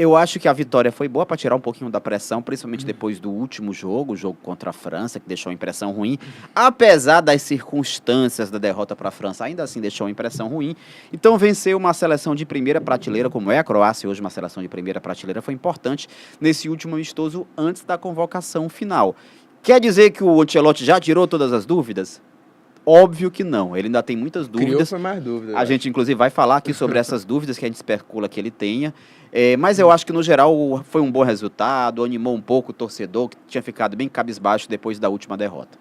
Eu acho que a vitória foi boa para tirar um pouquinho da pressão, principalmente depois do último jogo, o jogo contra a França, que deixou uma impressão ruim. Apesar das circunstâncias da derrota para a França, ainda assim deixou uma impressão ruim. Então, vencer uma seleção de primeira prateleira, como é a Croácia hoje, uma seleção de primeira prateleira, foi importante nesse último amistoso antes da convocação final. Quer dizer que o Ancelotti já tirou todas as dúvidas? Óbvio que não, ele ainda tem muitas dúvidas. Foi mais dúvidas. A gente, inclusive, vai falar aqui sobre essas dúvidas que a gente especula que ele tenha. Mas eu acho que, no geral, foi um bom resultado, animou um pouco o torcedor, que tinha ficado bem cabisbaixo depois da última derrota.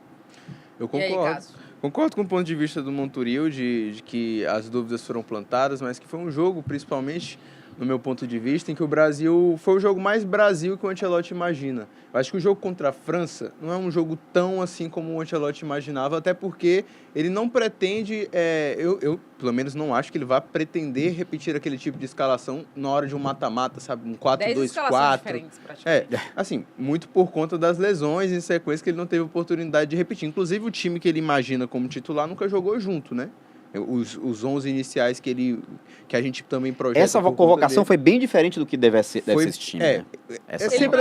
Eu concordo. Concordo com o ponto de vista do Monturil, de que as dúvidas foram plantadas, mas que foi um jogo, principalmente no meu ponto de vista, em que o Brasil foi o jogo mais Brasil que o Ancelotti imagina. Eu acho que o jogo contra a França não é um jogo tão assim como o Ancelotti imaginava, até porque ele não pretende, eu pelo menos não acho que ele vá pretender repetir aquele tipo de escalação na hora de um mata-mata, sabe? Um 4-2-4. Assim, muito por conta das lesões em sequência que ele não teve oportunidade de repetir. Inclusive o time que ele imagina como titular nunca jogou junto, né? Os 11 iniciais que a gente também projeta. Essa convocação foi bem diferente do que deve ser esse time. Né?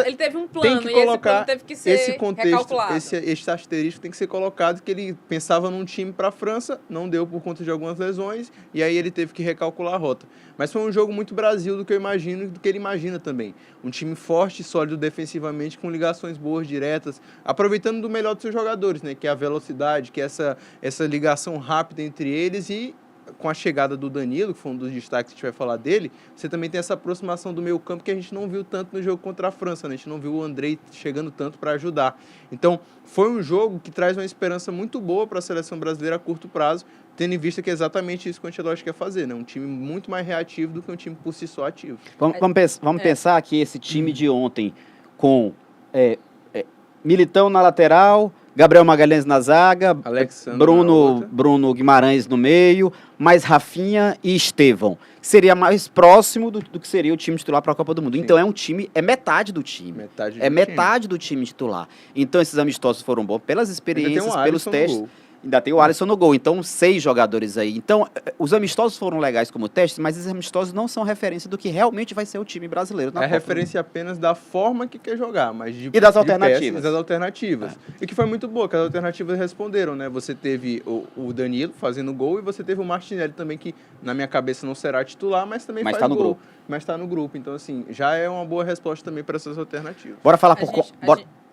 Ele teve um plano, tem que colocar, e esse plano teve que ser esse contexto, recalculado. Esse asterisco tem que ser colocado, que ele pensava num time para a França, não deu por conta de algumas lesões, e aí ele teve que recalcular a rota. Mas foi um jogo muito Brasil do que eu imagino e do que ele imagina também. Um time forte, sólido defensivamente, com ligações boas, diretas, aproveitando do melhor dos seus jogadores, né? Que é a velocidade, que é essa ligação rápida entre eles. E com a chegada do Danilo, que foi um dos destaques que a gente vai falar dele, você também tem essa aproximação do meio campo que a gente não viu tanto no jogo contra a França, né? A gente não viu o Andrei chegando tanto para ajudar. Então, foi um jogo que traz uma esperança muito boa para a seleção brasileira a curto prazo, tendo em vista que é exatamente isso que o Ancelotti quer fazer, né? Um time muito mais reativo do que um time por si só ativo. Vamos pensar que esse time de ontem, com Militão na lateral, Gabriel Magalhães na zaga, Bruno Guimarães no meio, mais Rafinha e Estevão. Seria mais próximo do que seria o time titular para a Copa do Mundo. Sim. Então é metade do time. Metade do time titular. Então esses amistosos foram bons pelas experiências, pelos testes. Ainda tem o Alisson no gol, então 6 jogadores aí. Então, os amistosos foram legais como testes, mas esses amistosos não são referência do que realmente vai ser o time brasileiro na Copa. Referência apenas da forma que quer jogar, mas e das alternativas. Das alternativas. E que foi muito boa, que as alternativas responderam, né? Você teve o Danilo fazendo gol e você teve o Martinelli também, que na minha cabeça não será titular, mas também faz gol. Grupo. Mas está no grupo. Então, assim, já é uma boa resposta também para essas alternativas. Bora falar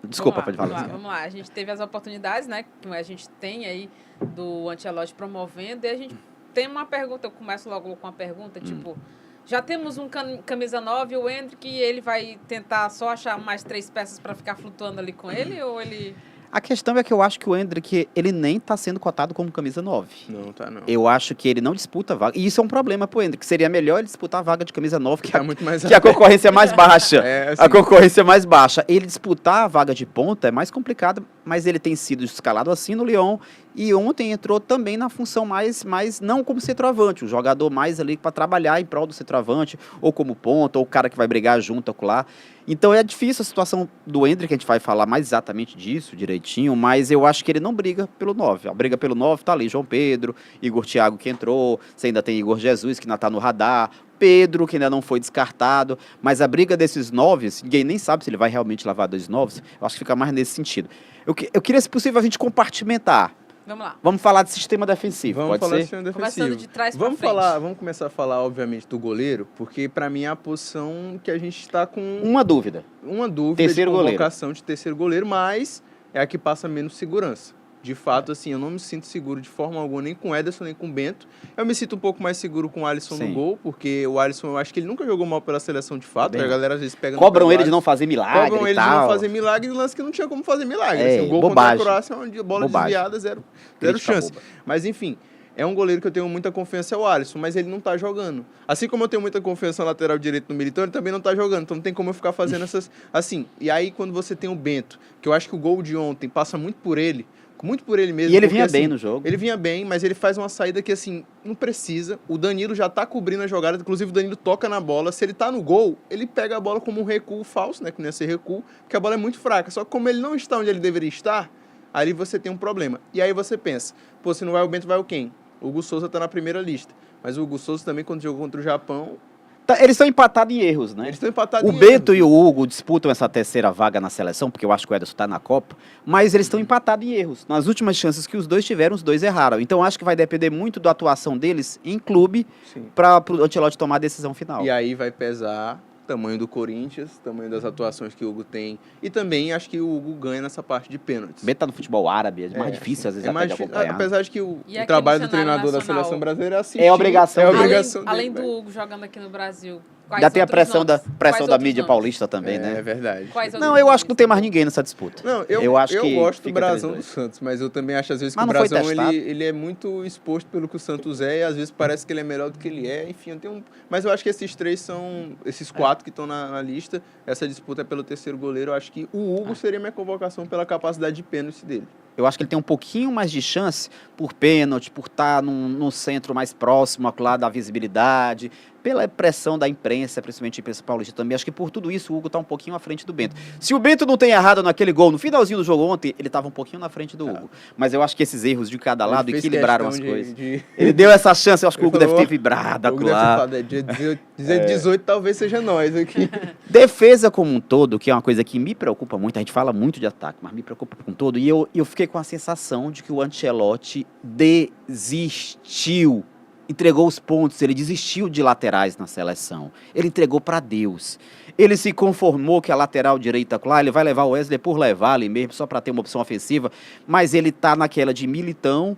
Desculpa, pode falar. Vamos lá. A gente teve as oportunidades, né, que a gente tem aí do Ancelotti promovendo, e a gente tem uma pergunta, eu começo logo com uma pergunta, tipo, já temos um camisa 9, o Endrick, e ele vai tentar só achar mais 3 peças para ficar flutuando ali com ele, ou ele... A questão é que eu acho que o Endrick, ele nem está sendo cotado como camisa 9. Não, tá não. Eu acho que ele não disputa a vaga. E isso é um problema pro Endrick. Seria melhor ele disputar a vaga de camisa 9, que a concorrência é mais baixa. Assim. A concorrência é mais baixa. Ele disputar a vaga de ponta é mais complicado, mas ele tem sido escalado assim no Lyon. E ontem entrou também na função mais não como centroavante, o jogador mais ali para trabalhar em prol do centroavante, ou como ponta, ou o cara que vai brigar junto com lá. Então é difícil a situação do Endrick, a gente vai falar mais exatamente disso direitinho, mas eu acho que ele não briga pelo 9. A briga pelo 9 tá ali, João Pedro, Igor Thiago que entrou, você ainda tem Igor Jesus que ainda tá no radar, Pedro que ainda não foi descartado, mas a briga desses 9, ninguém nem sabe se ele vai realmente lavar 2 9, eu acho que fica mais nesse sentido. Eu queria, se possível, a gente compartimentar. Vamos lá. Vamos falar de sistema defensivo, Vamos pode falar ser? de sistema defensivo. Começando de trás para frente. Vamos começar a falar, obviamente, do goleiro, porque para mim é a posição que a gente está com... Uma dúvida. Terceiro de convocação de terceiro goleiro, mas é a que passa menos segurança. De fato, assim, eu não me sinto seguro de forma alguma, nem com o Ederson, nem com o Bento. Eu me sinto um pouco mais seguro com o Alisson no gol, porque o Alisson, eu acho que ele nunca jogou mal pela seleção de fato. A galera às vezes pega... Cobram ele de não fazer milagre. Cobram ele de não fazer milagre, e lance que não tinha como fazer milagre. Assim, o gol contra a Croácia é uma bola desviada, zero chance. Mas, enfim... É um goleiro que eu tenho muita confiança, é o Alisson, mas ele não tá jogando. Assim como eu tenho muita confiança na lateral direito no Militão, ele também não tá jogando. Então não tem como eu ficar fazendo essas... Assim, e aí quando você tem o Bento, que eu acho que o gol de ontem passa muito por ele mesmo. E ele vinha bem no jogo. Ele vinha bem, mas ele faz uma saída que, assim, não precisa. O Danilo já tá cobrindo a jogada, inclusive o Danilo toca na bola. Se ele tá no gol, ele pega a bola como um recuo falso, né, que não ia ser recuo, porque a bola é muito fraca. Só que como ele não está onde ele deveria estar, aí você tem um problema. E aí você pensa, pô, se não vai o Bento, vai o quem? O Hugo Souza está na primeira lista. Mas o Hugo Souza também, quando jogou contra o Japão, Eles estão empatados em erros, né? Eles estão empatados O em Bento erros. e o Hugo disputam essa terceira vaga na seleção, porque eu acho que o Ederson está na Copa, mas eles estão empatados em erros. Nas últimas chances que os dois tiveram, os dois erraram. Então acho que vai depender muito da atuação deles em clube Sim. para o Ancelotti tomar a decisão final. E aí vai pesar tamanho do Corinthians, tamanho das atuações que o Hugo tem. E também acho que o Hugo ganha nessa parte de pênaltis. O Bento tá no futebol árabe, é mais difícil às vezes mais até de difícil, acompanhar. apesar de que o E aqui trabalho no do cenário treinador da nacional? seleção brasileira é assistir. É obrigação é dele. obrigação Além dele, do velho. Hugo jogando aqui no Brasil, quais Ainda tem a outros pressão da, nomes? pressão Quais da outros mídia nomes? paulista também, É né? verdade. Quais outros Não, eu acho que não tem mais nomes? ninguém nessa disputa. Não, eu acho que gosto do fica brasão do entre os Santos, mas eu também acho às vezes que Mas o não foi brasão testado? ele é muito exposto pelo que o Santos é e às vezes parece que ele é melhor do que ele é. Enfim, eu tenho mas eu acho que esses três são esses quatro que estão na lista. Essa disputa é pelo terceiro goleiro. Eu acho que o Hugo seria minha convocação pela capacidade de pênalti dele. Eu acho que ele tem um pouquinho mais de chance por pênalti, por estar no centro mais próximo lá da visibilidade, pela pressão da imprensa, principalmente a imprensa paulista também. Acho que por tudo isso o Hugo está um pouquinho à frente do Bento. Se o Bento não tem errado naquele gol, no finalzinho do jogo ontem, ele estava um pouquinho na frente do Hugo. Mas eu acho que esses erros de cada lado Ele fez equilibraram as questão coisas. de- Ele deu essa chance, eu acho que o Hugo Ele deve ter falou, vibrado O Hugo deve ter lá. falado, dia 18 talvez seja nós aqui. Defesa como um todo, que é uma coisa que me preocupa muito, a gente fala muito de ataque, mas me preocupa com todo, e eu fiquei com a sensação de que o Ancelotti desistiu, entregou os pontos, ele desistiu de laterais na seleção, ele entregou para Deus. Ele se conformou que a lateral direita, claro, ele vai levar o Wesley por levar ali mesmo, só para ter uma opção ofensiva, mas ele tá naquela de Militão,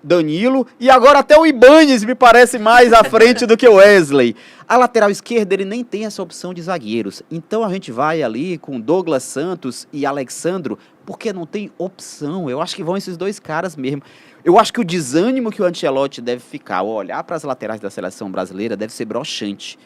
Danilo, e agora até o Ibañez me parece mais à frente do que o Wesley. A lateral esquerda, ele nem tem essa opção de zagueiros. Então a gente vai ali com Douglas Santos e Alexandro, porque não tem opção. Eu acho que vão esses dois caras mesmo. Eu acho que o desânimo que o Ancelotti deve ficar ao olhar para as laterais da seleção brasileira deve ser broxante.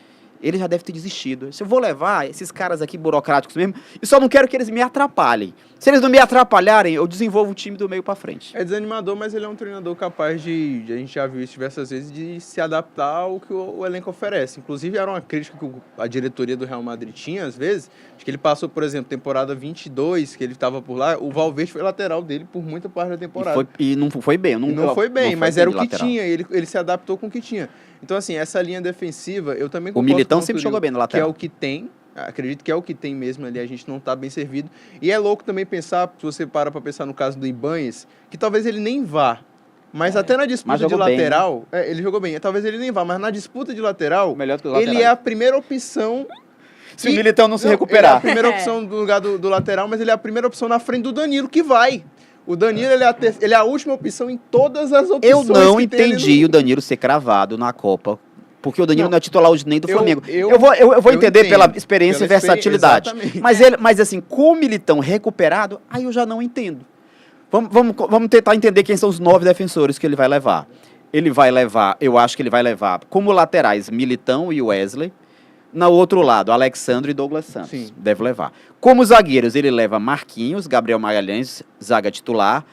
Ele já deve ter desistido. Se eu vou levar esses caras aqui burocráticos mesmo, eu só não quero que eles me atrapalhem. Se eles não me atrapalharem, eu desenvolvo o time do meio para frente. É desanimador, mas ele é um treinador capaz de a gente já viu isso diversas vezes, de se adaptar ao que o elenco oferece. Inclusive, era uma crítica que a diretoria do Real Madrid tinha, às vezes, de que ele passou, por exemplo, temporada 22, que ele estava por lá, o Valverde foi lateral dele por muita parte da temporada. E não foi bem. Não foi bem, mas era o que lateral. tinha, ele se adaptou com o que tinha. Então, assim, essa linha defensiva, eu também O concordo Militão com o sempre Turil, jogou bem no que é lateral. o que tem, acredito que é o que tem mesmo ali, a gente não tá bem servido. E é louco também pensar, se você para pra pensar no caso do Ibañez, que talvez ele nem vá, mas até na disputa mas de jogou bem, lateral, ele jogou bem, talvez ele nem vá, mas na disputa de lateral, Melhor do que os ele laterais. é a primeira opção. Se o Militão não se Ele é a recuperar. primeira opção do lugar do lateral, mas ele é a primeira opção na frente do Danilo, que vai. O Danilo, ele é a última opção em todas as opções. Eu não que tem ali entendi o Danilo ser cravado na Copa. Porque o Danilo não é titular hoje nem do Flamengo. eu vou entender entendo, pela experiência e pela versatilidade. exatamente. Mas assim, com o Militão recuperado, aí eu já não entendo. Vamos tentar entender quem são os 9 defensores que ele vai levar. Ele vai levar, eu acho que ele vai levar como laterais Militão e Wesley. No outro lado, Alexandre e Douglas Santos. Sim. Deve levar. Como zagueiros, ele leva Marquinhos, Gabriel Magalhães, zaga titular.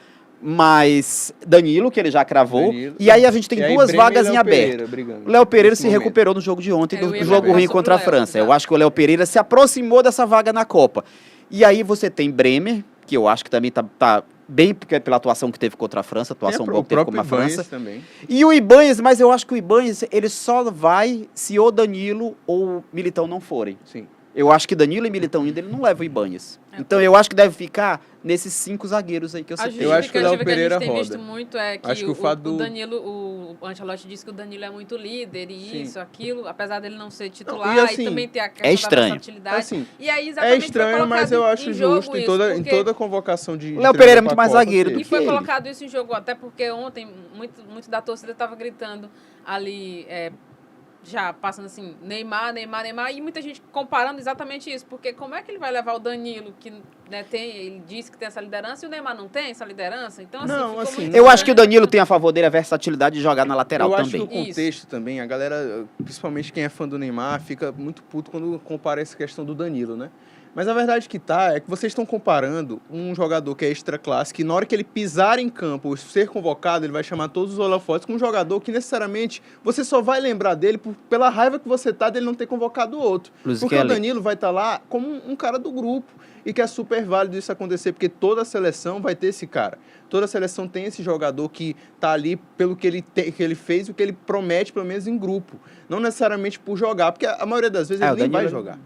Mas Danilo, que ele já cravou. Danilo. E aí a gente tem E aí, duas Bremer e vagas em Léo aberto. Pereira brigando O Léo Pereira nesse se momento. recuperou no jogo de ontem, Eu do ia jogo falar ruim sobre contra a o Léo, França. Eu exato. acho que o Léo Pereira se aproximou dessa vaga na Copa. E aí você tem Bremer, que eu acho que também tá bem pela atuação que teve contra a França, atuação boa o que teve próprio com a França. Ibañez também. E o Ibañez, mas eu acho que o Ibañez, ele só vai se o Danilo ou o Militão não forem. Sim. Eu acho que Danilo e Militão ainda, ele não leva o Ibañez. Então eu acho que deve ficar nesses 5 zagueiros aí que eu A citei. Eu acho que o Léo justificativa que a Pereira gente tem roda. visto muito é que, Acho que o fato do- o Danilo, o Ancelotti disse que o Danilo é muito líder e Sim. isso, aquilo, apesar dele não ser titular Não, e assim, também ter a questão estranho. da versatilidade. Assim, E aí É exatamente foi estranho, mas colocado eu acho em jogo justo em isso, toda, porque- em toda convocação de. O Léo Pereira é muito mais zagueiro do E que foi ele. colocado isso em jogo, até porque ontem muito da torcida estava gritando ali, já passando assim, Neymar, e muita gente comparando exatamente isso, porque como é que ele vai levar o Danilo, que né, ele disse que tem essa liderança, e o Neymar não tem essa liderança? Então, assim, Não, ficou assim, muito Eu acho que o estranho. Danilo tem a favor dele a versatilidade de jogar na lateral Eu acho também. que o contexto também, a galera, principalmente quem é fã do Neymar, fica muito puto quando compara essa questão do Danilo, né? Mas a verdade que é que vocês estão comparando um jogador que é extra classe, que na hora que ele pisar em campo ou ser convocado, ele vai chamar todos os holofotes, com um jogador que necessariamente você só vai lembrar dele pela raiva que você tá dele não ter convocado o outro. Luiz Porque Kelly. o Danilo vai estar lá como um cara do grupo. E que é super válido isso acontecer, porque toda a seleção vai ter esse cara. Toda a seleção tem esse jogador que tá ali pelo que que ele fez, o que ele promete, pelo menos em grupo. Não necessariamente por jogar, porque a maioria das vezes ele nem vai jogar.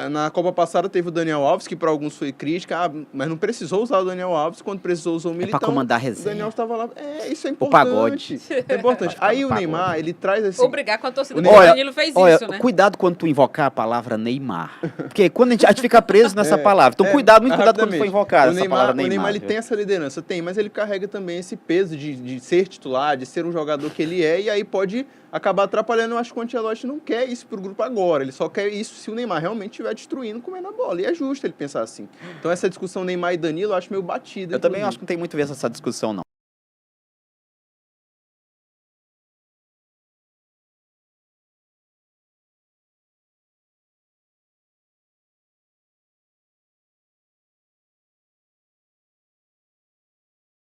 Na Copa passada teve o Daniel Alves, que para alguns foi crítica, mas não precisou usar o Daniel Alves, quando precisou usar o Militão. Pra comandar a O resenha. Daniel estava lá. Isso é O importante. pagode. É importante. Aí o Neymar, ele traz esse... Obrigar com a torcida, O porque o Olha, Danilo fez Olha, isso, né? cuidado quando tu invocar a palavra Neymar. Porque quando a gente fica preso nessa palavra. Então, muito cuidado quando rapidamente. for invocar essa palavra O Neymar. Neymar ele viu? tem essa liderança, mas ele carrega também esse peso de ser titular, de ser um jogador que ele é, e aí pode acabar atrapalhando. Eu acho que o Ancelotti não quer isso pro grupo agora, ele só quer isso se o Neymar realmente estiver destruindo, comendo a bola, e é justo ele pensar assim. Então essa discussão Neymar e Danilo eu acho meio batida. Eu também inclusive. acho que não tem muito a ver essa discussão, não.